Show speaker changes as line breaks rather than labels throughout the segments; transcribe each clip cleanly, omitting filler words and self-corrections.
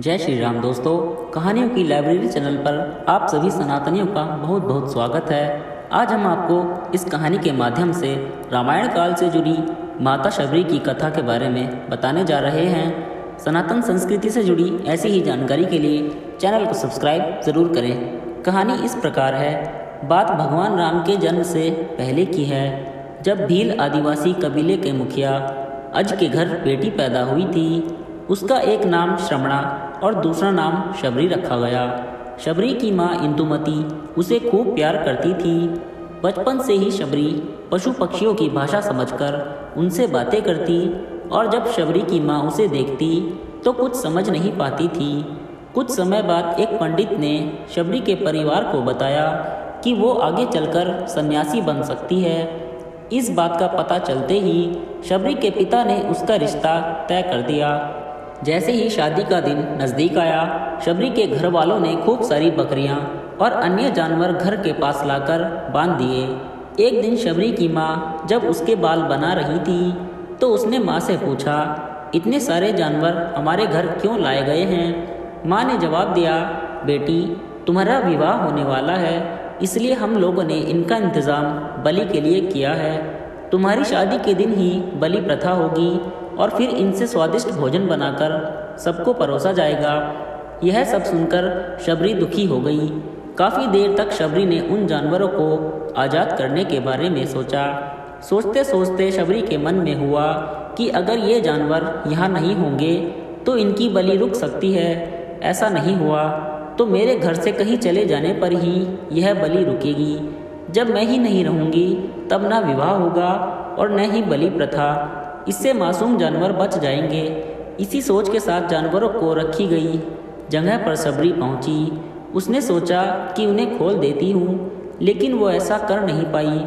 जय श्री राम दोस्तों। कहानियों की लाइब्रेरी चैनल पर आप सभी सनातनियों का बहुत बहुत स्वागत है। आज हम आपको इस कहानी के माध्यम से रामायण काल से जुड़ी माता शबरी की कथा के बारे में बताने जा रहे हैं। सनातन संस्कृति से जुड़ी ऐसी ही जानकारी के लिए चैनल को सब्सक्राइब ज़रूर करें। कहानी इस प्रकार है। बात भगवान राम के जन्म से पहले की है, जब भील आदिवासी कबीले के मुखिया अज के घर बेटी पैदा हुई थी। उसका एक नाम श्रमणा और दूसरा नाम शबरी रखा गया। शबरी की माँ इंदुमती उसे खूब प्यार करती थी। बचपन से ही शबरी पशु पक्षियों की भाषा समझकर उनसे बातें करती और जब शबरी की माँ उसे देखती तो कुछ समझ नहीं पाती थी। कुछ समय बाद एक पंडित ने शबरी के परिवार को बताया कि वो आगे चलकर सन्यासी बन सकती है। इस बात का पता चलते ही शबरी के पिता ने उसका रिश्ता तय कर दिया। जैसे ही शादी का दिन नज़दीक आया, शबरी के घर वालों ने खूब सारी बकरियां और अन्य जानवर घर के पास लाकर बांध दिए। एक दिन शबरी की माँ जब उसके बाल बना रही थी तो उसने माँ से पूछा, इतने सारे जानवर हमारे घर क्यों लाए गए हैं? माँ ने जवाब दिया, बेटी तुम्हारा विवाह होने वाला है, इसलिए हम लोगों ने इनका इंतज़ाम बलि के लिए किया है। तुम्हारी शादी के दिन ही बलि प्रथा होगी और फिर इनसे स्वादिष्ट भोजन बनाकर सबको परोसा जाएगा। यह सब सुनकर शबरी दुखी हो गई। काफ़ी देर तक शबरी ने उन जानवरों को आज़ाद करने के बारे में सोचा। सोचते सोचते शबरी के मन में हुआ कि अगर ये जानवर यहाँ नहीं होंगे तो इनकी बलि रुक सकती है। ऐसा नहीं हुआ तो मेरे घर से कहीं चले जाने पर ही यह बलि रुकेगी। जब मैं ही नहीं रहूँगी तब ना विवाह होगा और न ही बलि प्रथा। इससे मासूम जानवर बच जाएंगे। इसी सोच के साथ जानवरों को रखी गई जगह पर शबरी पहुंची। उसने सोचा कि उन्हें खोल देती हूँ, लेकिन वो ऐसा कर नहीं पाई।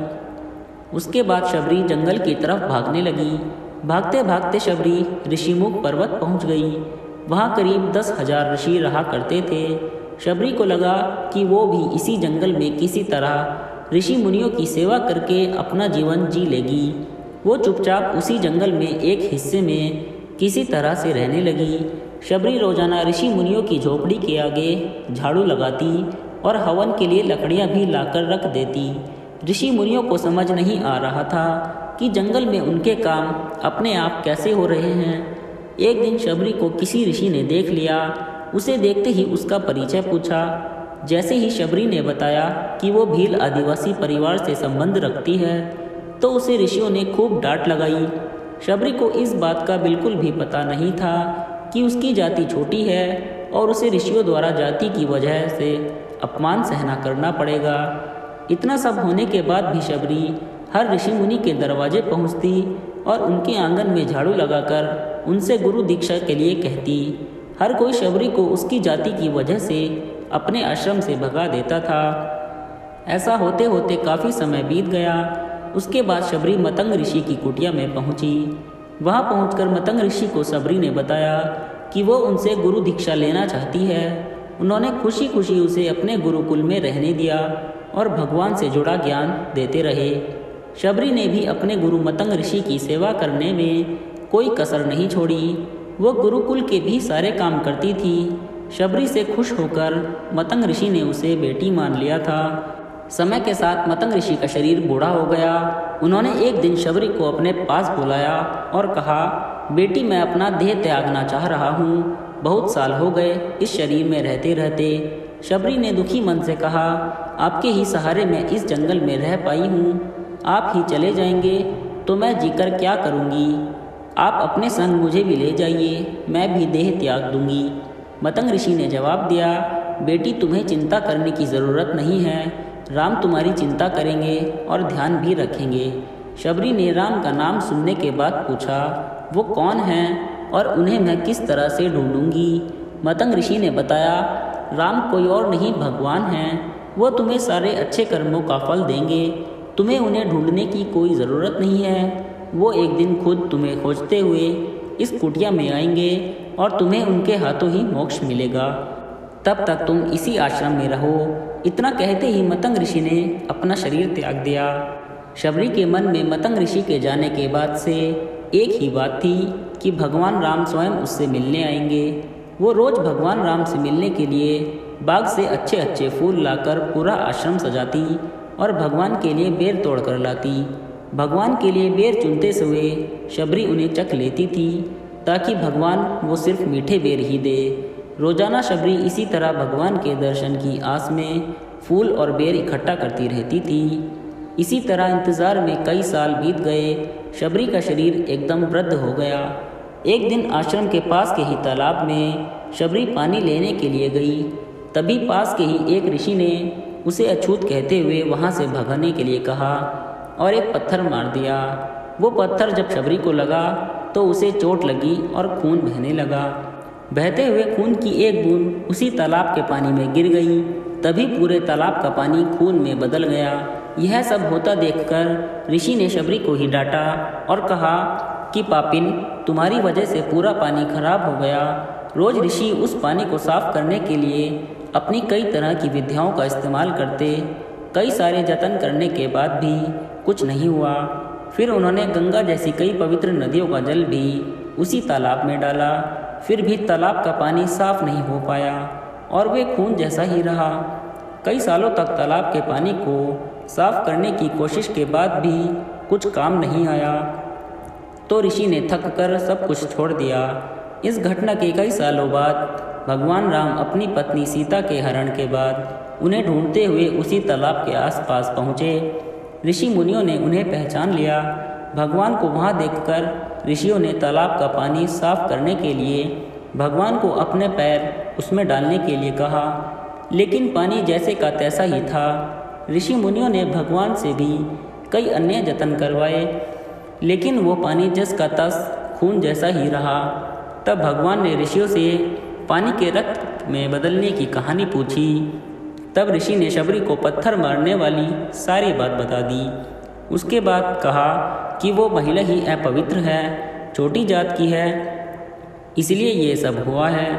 उसके बाद शबरी जंगल की तरफ भागने लगी। भागते भागते शबरी ऋषिमुख पर्वत पहुंच गई। वहाँ करीब 10,000 ऋषि रहा करते थे। शबरी को लगा कि वो भी इसी जंगल में किसी तरह ऋषि मुनियों की सेवा करके अपना जीवन जी लेगी। वो चुपचाप उसी जंगल में एक हिस्से में किसी तरह से रहने लगी। शबरी रोजाना ऋषि मुनियों की झोपड़ी के आगे झाड़ू लगाती और हवन के लिए लकड़ियाँ भी लाकर रख देती। ऋषि मुनियों को समझ नहीं आ रहा था कि जंगल में उनके काम अपने आप कैसे हो रहे हैं। एक दिन शबरी को किसी ऋषि ने देख लिया। उसे देखते ही उसका परिचय पूछा। जैसे ही शबरी ने बताया कि वो भील आदिवासी परिवार से संबंध रखती है तो उसे ऋषियों ने खूब डांट लगाई। शबरी को इस बात का बिल्कुल भी पता नहीं था कि उसकी जाति छोटी है और उसे ऋषियों द्वारा जाति की वजह से अपमान सहना करना पड़ेगा। इतना सब होने के बाद भी शबरी हर ऋषि मुनि के दरवाजे पहुंचती और उनके आंगन में झाड़ू लगाकर उनसे गुरु दीक्षा के लिए कहती। हर कोई शबरी को उसकी जाति की वजह से अपने आश्रम से भगा देता था। ऐसा होते होते काफ़ी समय बीत गया। उसके बाद शबरी मतंग ऋषि की कुटिया में पहुंची। वहां पहुंचकर मतंग ऋषि को शबरी ने बताया कि वो उनसे गुरु दीक्षा लेना चाहती है। उन्होंने खुशी खुशी उसे अपने गुरुकुल में रहने दिया और भगवान से जुड़ा ज्ञान देते रहे। शबरी ने भी अपने गुरु मतंग ऋषि की सेवा करने में कोई कसर नहीं छोड़ी। वो गुरुकुल के भी सारे काम करती थी। शबरी से खुश होकर मतंग ऋषि ने उसे बेटी मान लिया था। समय के साथ मतंग ऋषि का शरीर बूढ़ा हो गया। उन्होंने एक दिन शबरी को अपने पास बुलाया और कहा, बेटी मैं अपना देह त्यागना चाह रहा हूँ। बहुत साल हो गए इस शरीर में रहते रहते। शबरी ने दुखी मन से कहा, आपके ही सहारे मैं इस जंगल में रह पाई हूँ। आप ही चले जाएंगे तो मैं जीकर क्या करूँगी? आप अपने संग मुझे भी ले जाइए, मैं भी देह त्याग दूँगी। मतंग ऋषि ने जवाब दिया, बेटी तुम्हें चिंता करने की ज़रूरत नहीं है। राम तुम्हारी चिंता करेंगे और ध्यान भी रखेंगे। शबरी ने राम का नाम सुनने के बाद पूछा, वो कौन हैं और उन्हें मैं किस तरह से ढूंढूंगी? मतंग ऋषि ने बताया, राम कोई और नहीं भगवान हैं। वो तुम्हें सारे अच्छे कर्मों का फल देंगे। तुम्हें उन्हें ढूंढने की कोई ज़रूरत नहीं है। वो एक दिन खुद तुम्हें खोजते हुए इस कुटिया में आएंगे और तुम्हें उनके हाथों ही मोक्ष मिलेगा। तब तक तुम इसी आश्रम में रहो। इतना कहते ही मतंग ऋषि ने अपना शरीर त्याग दिया। शबरी के मन में मतंग ऋषि के जाने के बाद से एक ही बात थी कि भगवान राम स्वयं उससे मिलने आएंगे। वो रोज़ भगवान राम से मिलने के लिए बाग से अच्छे अच्छे फूल लाकर पूरा आश्रम सजाती और भगवान के लिए बेर तोड़ कर लाती। भगवान के लिए बेर चुनते हुए शबरी उन्हें चख लेती थी ताकि भगवान वो सिर्फ मीठे बेर ही दे। रोज़ाना शबरी इसी तरह भगवान के दर्शन की आस में फूल और बेर इकट्ठा करती रहती थी। इसी तरह इंतज़ार में कई साल बीत गए। शबरी का शरीर एकदम वृद्ध हो गया। एक दिन आश्रम के पास के ही तालाब में शबरी पानी लेने के लिए गई। तभी पास के ही एक ऋषि ने उसे अछूत कहते हुए वहाँ से भगाने के लिए कहा और एक पत्थर मार दिया। वो पत्थर जब शबरी को लगा तो उसे चोट लगी और खून बहने लगा। बहते हुए खून की एक बूंद उसी तालाब के पानी में गिर गई। तभी पूरे तालाब का पानी खून में बदल गया। यह सब होता देखकर ऋषि ने शबरी को ही डांटा और कहा कि पापिन, तुम्हारी वजह से पूरा पानी खराब हो गया। रोज ऋषि उस पानी को साफ करने के लिए अपनी कई तरह की विधियों का इस्तेमाल करते। कई सारे जतन करने के बाद भी कुछ नहीं हुआ। फिर उन्होंने गंगा जैसी कई पवित्र नदियों का जल भी उसी तालाब में डाला, फिर भी तालाब का पानी साफ नहीं हो पाया और वे खून जैसा ही रहा। कई सालों तक तालाब के पानी को साफ करने की कोशिश के बाद भी कुछ काम नहीं आया तो ऋषि ने थक कर सब कुछ छोड़ दिया। इस घटना के कई सालों बाद भगवान राम अपनी पत्नी सीता के हरण के बाद उन्हें ढूंढते हुए उसी तालाब के आसपास पहुँचे। ऋषि मुनियों ने उन्हें पहचान लिया। भगवान को वहाँ देखकर ऋषियों ने तालाब का पानी साफ करने के लिए भगवान को अपने पैर उसमें डालने के लिए कहा, लेकिन पानी जैसे का तैसा ही था। ऋषि मुनियों ने भगवान से भी कई अन्य जतन करवाए, लेकिन वो पानी जस का तस खून जैसा ही रहा। तब भगवान ने ऋषियों से पानी के रक्त में बदलने की कहानी पूछी। तब ऋषि ने शबरी को पत्थर मारने वाली सारी बात बता दी। उसके बाद कहा कि वो महिला ही अपवित्र है, छोटी जात की है, इसलिए ये सब हुआ है।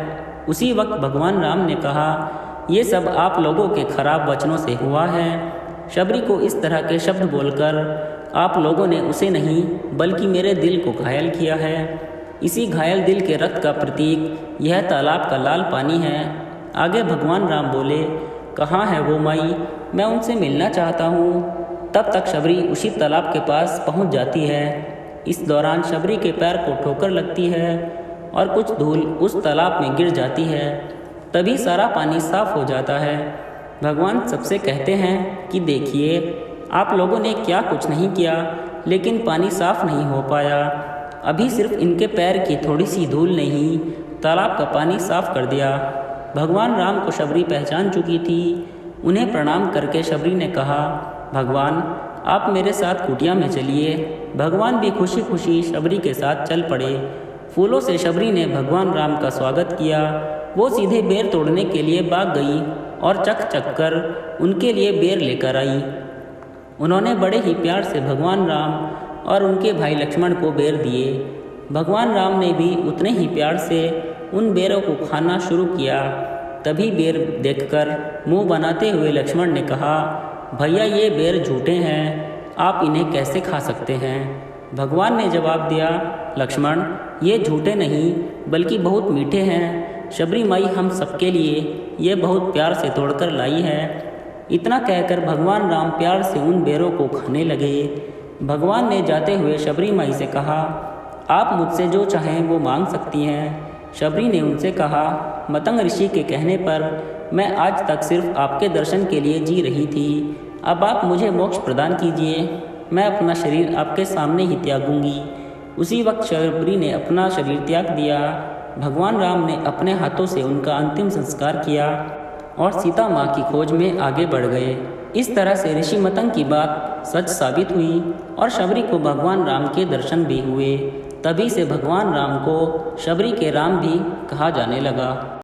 उसी वक्त भगवान राम ने कहा, ये सब आप लोगों के खराब वचनों से हुआ है। शबरी को इस तरह के शब्द बोलकर आप लोगों ने उसे नहीं बल्कि मेरे दिल को घायल किया है। इसी घायल दिल के रक्त का प्रतीक यह तालाब का लाल पानी है। आगे भगवान राम बोले, कहाँ है वो माई, मैं उनसे मिलना चाहता हूँ। तब तक शबरी उसी तालाब के पास पहुँच जाती है। इस दौरान शबरी के पैर को ठोकर लगती है और कुछ धूल उस तालाब में गिर जाती है। तभी सारा पानी साफ हो जाता है। भगवान सबसे कहते हैं कि देखिए, आप लोगों ने क्या कुछ नहीं किया, लेकिन पानी साफ नहीं हो पाया। अभी सिर्फ इनके पैर की थोड़ी सी धूल ने ही तालाब का पानी साफ कर दिया। भगवान राम को शबरी पहचान चुकी थी। उन्हें प्रणाम करके शबरी ने कहा, भगवान आप मेरे साथ कुटिया में चलिए। भगवान भी खुशी खुशी शबरी के साथ चल पड़े। फूलों से शबरी ने भगवान राम का स्वागत किया। वो सीधे बेर तोड़ने के लिए बाग गई और चक चक कर उनके लिए बेर लेकर आई। उन्होंने बड़े ही प्यार से भगवान राम और उनके भाई लक्ष्मण को बेर दिए। भगवान राम ने भी उतने ही प्यार से उन बेरों को खाना शुरू किया। तभी बेर देखकर मुंह बनाते हुए लक्ष्मण ने कहा, भैया ये बेर झूठे हैं, आप इन्हें कैसे खा सकते हैं। भगवान ने जवाब दिया, लक्ष्मण ये झूठे नहीं बल्कि बहुत मीठे हैं। शबरी माई हम सबके लिए ये बहुत प्यार से तोड़कर लाई है। इतना कहकर भगवान राम प्यार से उन बेरों को खाने लगे। भगवान ने जाते हुए शबरी माई से कहा, आप मुझसे जो चाहें वो मांग सकती हैं। शबरी ने उनसे कहा, मतंग ऋषि के कहने पर मैं आज तक सिर्फ आपके दर्शन के लिए जी रही थी। अब आप मुझे मोक्ष प्रदान कीजिए, मैं अपना शरीर आपके सामने ही त्यागूंगी। उसी वक्त शबरी ने अपना शरीर त्याग दिया। भगवान राम ने अपने हाथों से उनका अंतिम संस्कार किया और सीता माँ की खोज में आगे बढ़ गए। इस तरह से ऋषि मतंग की बात सच साबित हुई और शबरी को भगवान राम के दर्शन भी हुए। तभी से भगवान राम को शबरी के राम भी कहा जाने लगा।